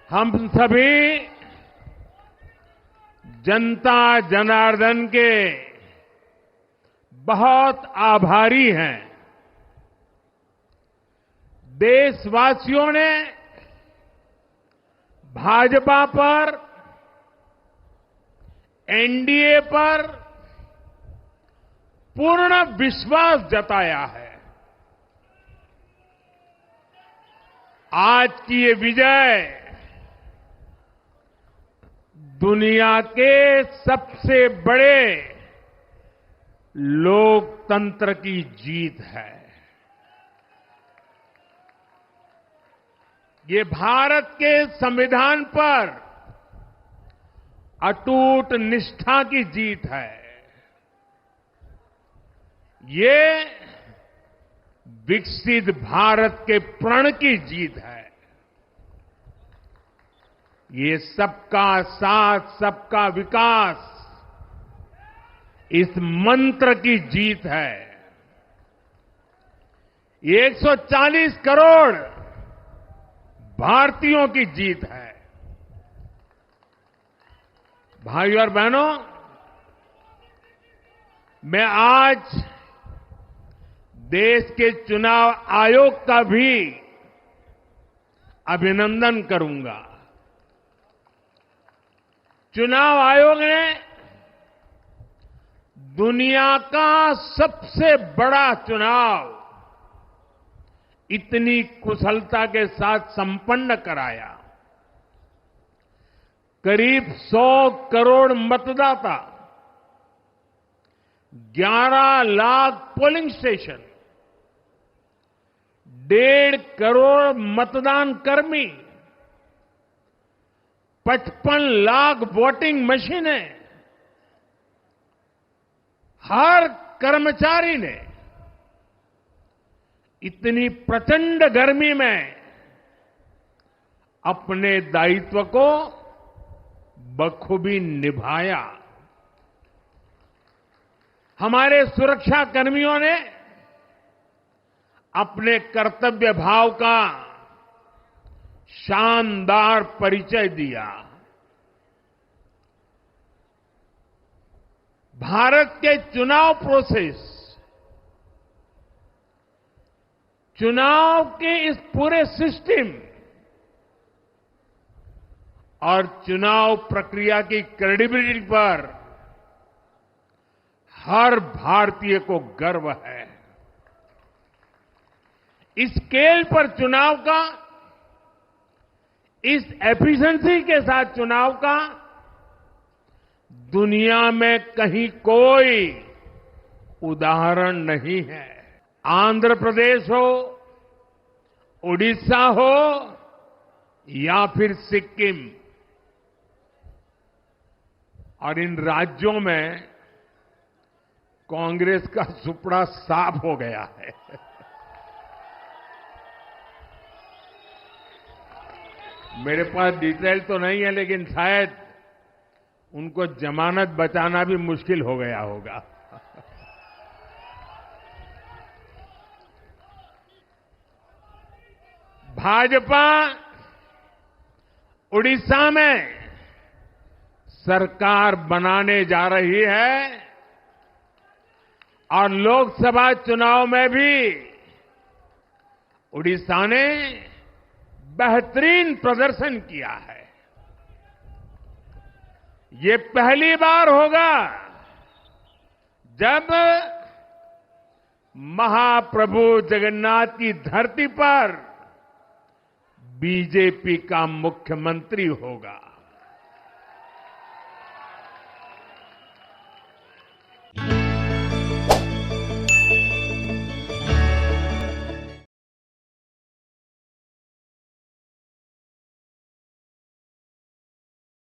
हम सभी जनता जनार्दन के बहुत आभारी हैं। देशवासियों ने भाजपा पर, एनडीए पर पूर्ण विश्वास जताया है। आज की ये विजय दुनिया के सबसे बड़े लोकतंत्र की जीत है। ये भारत के संविधान पर अटूट निष्ठा की जीत है। ये विकसित भारत के प्रण की जीत है। ये सबका साथ, सबका विकास, इस मंत्र की जीत है। ये 140 करोड़ भारतीयों की जीत है। भाइयों और बहनों, मैं आज देश के चुनाव आयोग का भी अभिनंदन करूंगा। चुनाव आयोग ने दुनिया का सबसे बड़ा चुनाव इतनी कुशलता के साथ संपन्न कराया। करीब 100 करोड़ मतदाता, 11 लाख पोलिंग स्टेशन, 1.5 करोड़ मतदान कर्मी, 55 लाख वोटिंग मशीनें, हर कर्मचारी ने इतनी प्रचंड गर्मी में अपने दायित्व को बखूबी निभाया। हमारे सुरक्षा कर्मियों ने अपने कर्तव्य भाव का शानदार परिचय दिया। भारत के चुनाव प्रोसेस, चुनाव के इस पूरे सिस्टम और चुनाव प्रक्रिया की क्रेडिबिलिटी पर हर भारतीय को गर्व है। इस स्केल पर चुनाव का, इस एफिशिएंसी के साथ चुनाव का दुनिया में कहीं कोई उदाहरण नहीं है। आंध्र प्रदेश हो, उड़ीसा हो या फिर सिक्किम, और इन राज्यों में कांग्रेस का सुपड़ा साफ हो गया है। मेरे पास डिटेल तो नहीं है, लेकिन शायद उनको जमानत बचाना भी मुश्किल हो गया होगा। भाजपा उड़ीसा में सरकार बनाने जा रही है और लोकसभा चुनाव में भी उड़ीसा ने बेहतरीन प्रदर्शन किया है। ये पहली बार होगा जब महाप्रभु जगन्नाथ की धरती पर बीजेपी का मुख्यमंत्री होगा।